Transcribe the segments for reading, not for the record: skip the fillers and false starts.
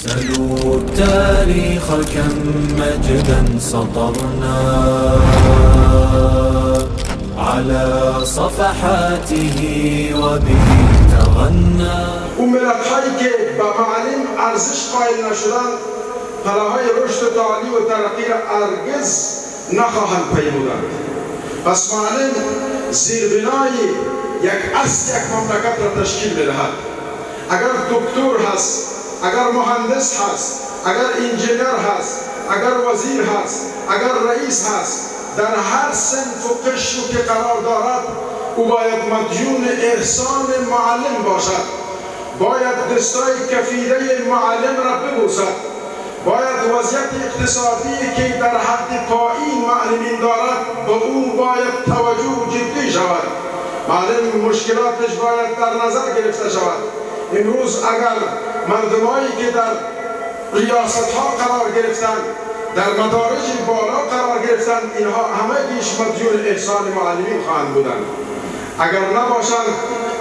سلوا التاريخ كم مجدا سطرنا على صفحاته وبه تغنى. ملت هایی که به معلم ارزش قائل نشدن پلاهای رشد تعالی و ترقی را هرگز نخواهند پیمودند. پس معلم زیربنای یک اصل یک مملکت را تشکیل بدهد. اگر دکتر هست، اگر مهندس هست، اگر انجینر هست، اگر وزیر هست، اگر رئیس هست، در هر صنف و قشر که قرار دارد او باید مدیون احسان معلم باشد، باید دستای کفیده معلم را ببوسد، باید وضعیت اقتصادی که در حد پایین معلمین دارد به او باید توجه جدی شود. معلم مشکلاتش باید در نظر گرفته شود. امروز اگر مردمایی که در ریاست ها قرار گرفتند، در مدارج بالا قرار گرفتند، اینها همگیش مدیون احسان معلمین خواهند بودند. اگر نباشند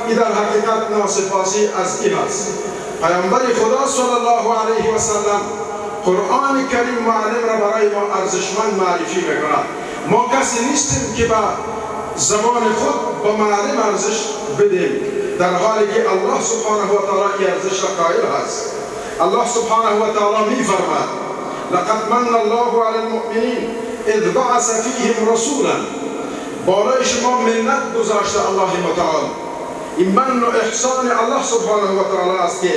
این در حقیقت ناسپاسی از این است. پیامبر خدا صلی الله علیه و سلم قرآن کریم معلم را برای ما ارزشمند معرفی میکند. ما کسی نیستیم که به زبان خود با معلم ارزش بدیم، در حالی که الله سبحانه و تعالی این ارزش را قائل است. الله سبحانه و تعالی میفرماید: لقد من الله علی المؤمنین اذ بعث فیهم رسولا. بالای شما منت گذاشته الله متعال. این من و احسان الله سبحانه و تعالی است که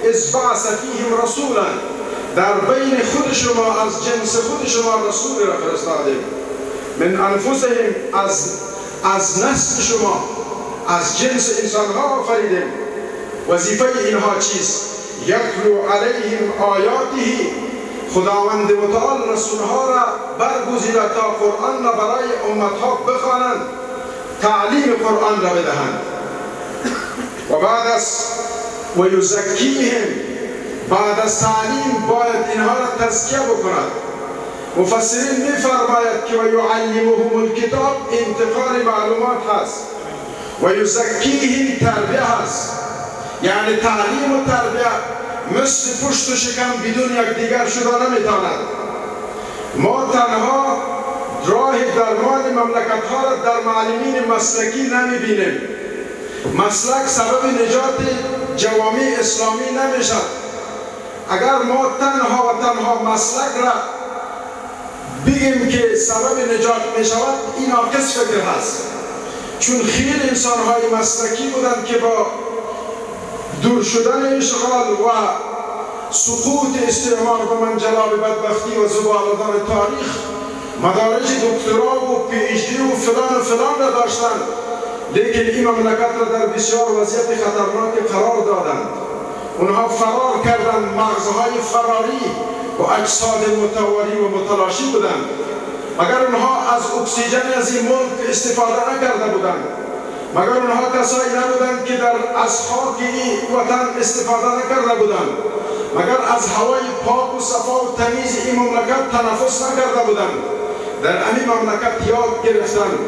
اذ بعث فیهم رسولا، در بین خود شما از جنس خود شما رسول را فرستادیم. من انفسهم، از نسل شما، از جنس انسان ها آفریدیم. وظیفه اینها چیست؟ یتلو علیهم آیاته، خداوند متعال رسول ها را برگزیده تا قرآن را برای امت ها بخوانند، تعلیم قرآن را بدهند. و بعد از و یزکیهم، بعد از تعلیم باید اینها را تزکیه بکند. مفسرین می‌فرماید که و یعلمهم الکتاب انتقال معلومات هست و یزکیهم تربیه هست. یعنی تعلیم و تربیه مثل پشت و شکم بدون یکدیگر شده نمیتواند. ما تنها راه درمان مملکت ها را در معلمین مسلکی نمیبینیم. مسلک سبب نجات جوامع اسلامی نمیشد. اگر ما تنها مسلک را بگیم که سبب نجات میشود، این ناقص فکر هست. چون خیلی انسان های مسلکی بودند که با دور شدن اشغال و سقوط استعمار به منجلاب بدبختی و زباله‌دان تاریخ مدارج دکترا و پی اچ دی و فلان را داشتند، لیکن این مملکت را در بسیار وضعیت خطرناک قرار دادند. اونها فرار کردند، مغزهای فراری و اجساد متواری و متلاشی بودند. مگر اونها از اکسیژن از این ملک استفاده نکرده بودند؟ مگر اونها کسایی نبودند که از خاک این وطن استفاده نکرده بودند؟ مگر از هوای پاک و صفا و تمیز این مملکت تنفس نکرده بودند؟ در این مملکت یاد گرفتند،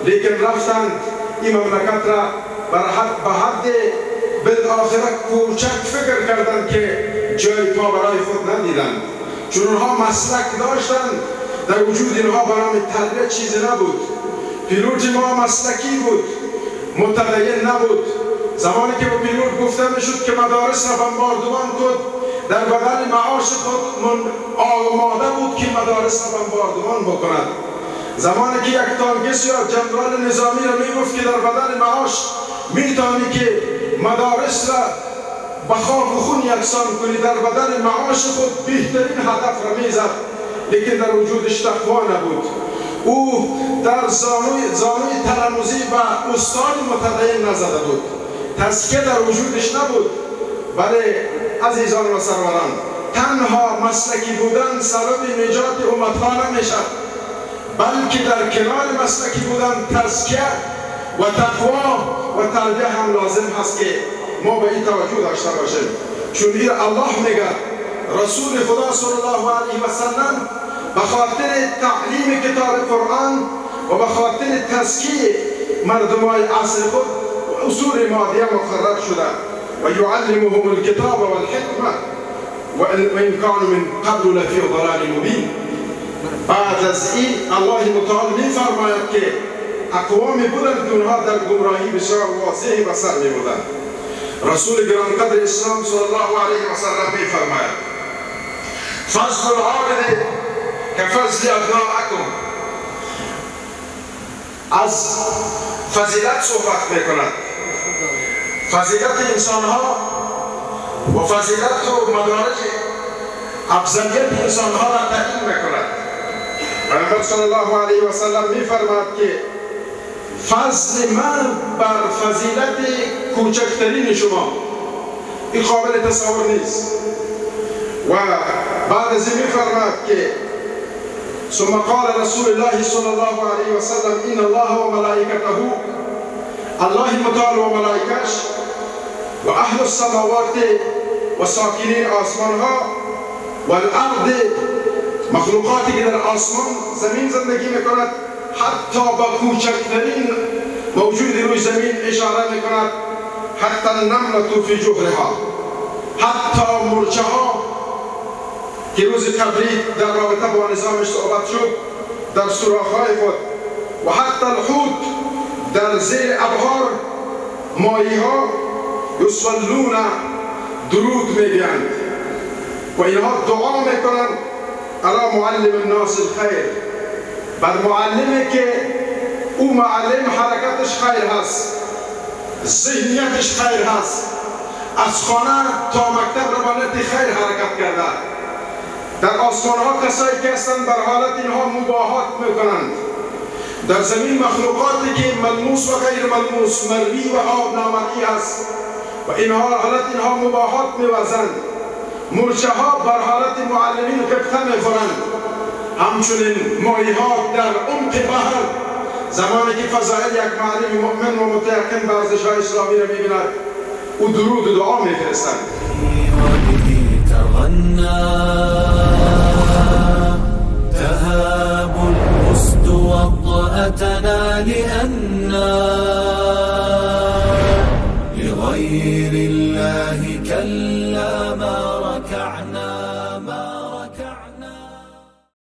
لیکن رفتند این مملکت را به حد بالآخره کوچک فکر کردند که جای پا برای خود ندیدند. چون اونها مسلک داشتند، در وجود اینها به نام تربیت چیزی نبود. پیلوت ما مسلکی بود، متدین نبود. زمانی که به پیلوت گفته میشد که مدارس را بمباردمان کن، در بدل معاش خود آماده بود که مدارس را بمباردمان بکند. زمانی که یک تانکیست یا جنرال نظامی را میگفت که در بدل معاش میتونی که مدارس را به خاک و خون یکسان کنی، در بدل معاش خود بهترین هدف را میزد، لیکن در وجودش تقوا نبود. او در زانوی تلموزی و استاد متدین نزده بود. تزکیه در وجودش نبود. بله عزیزان و سروران، تنها مسلکی بودن سبب نجات امتها نمیشد، بلکه در کنار مسلکی بودن تزکیه و تقوا و تربیه هم لازم هست که ما به این توجه داشته باشیم. چون این الله میگه، رسول خدا صلی الله علیه و سلم به خاطر تعلیم کتاب قرآن و به خاطر تزکیه مردمای عصر خود اصول مادیه مقرر شده و یعلمهم الکتاب و الحکمه. وإن كانوا من قبل لفی ضلال مبین. بعد از این الله متعال می‌فرماید که اقوامی بودند که اونها در گمراهی بسیار واضحی به سر می‌بردند. رسول گرانقدر اسلام صلی الله علیه و سلم می‌فرماید فضل العابد كفضل ابنائكم. از فضیلت صحبت می‌کند. فضیلت انسان‌ها و فضیلت و مدارج افضلیت انسان‌ها را تعیین می‌کند. پیامبر صلی الله علیه و سلم می‌فرماید که فضل من بر فضیلت کوچکترین شما این قابل تصور نیست. و بعد از این می‌فرماید که ثم قال رسول الله صلی الله علیه و سلم ان الله و ملائکته، الله متعال و ملائکش و اهل السماوات و ساکنین آسمان ها و الارض، مخلوقاتی که در آسمان زمین زندگی میکند، حتی با کوچکترین موجود روی زمین اشاره میکند، حتی النملة فی جحرها، حتی مرچه ها که روز تبریک در رابطه با نظامش صحبت شد در سوراخ‌های خود، و حتی الحوت در زیر ابحار ماهی ها یصلون درود میگویند و اینها دعا میکنند علی معلم الناس الخیر، بر معلمی که او معلم حرکتش خیر هست، ذهنیتش خیر هست، از خانه تا مکتب روانت خیر حرکت کرده. در آسمان ها کسایی که هستند بر حالت اینها مباهات میکنند، در زمین مخلوقاتی که ملموس و غیر ملموس، مروی و آب نامرئی است و اینها حالت اینها مباهات میوزند. مرچه ها بر حالت معلمین قبطه میخورند. همچنین ماهی ها در عمق بحر زمانی که فضائل یک معلم مؤمن و متیقن به ارزش های اسلامی را میبیند او درود و دعا میفرستند. تهاب الأسد وطأتنا لأننا لغير الله كلا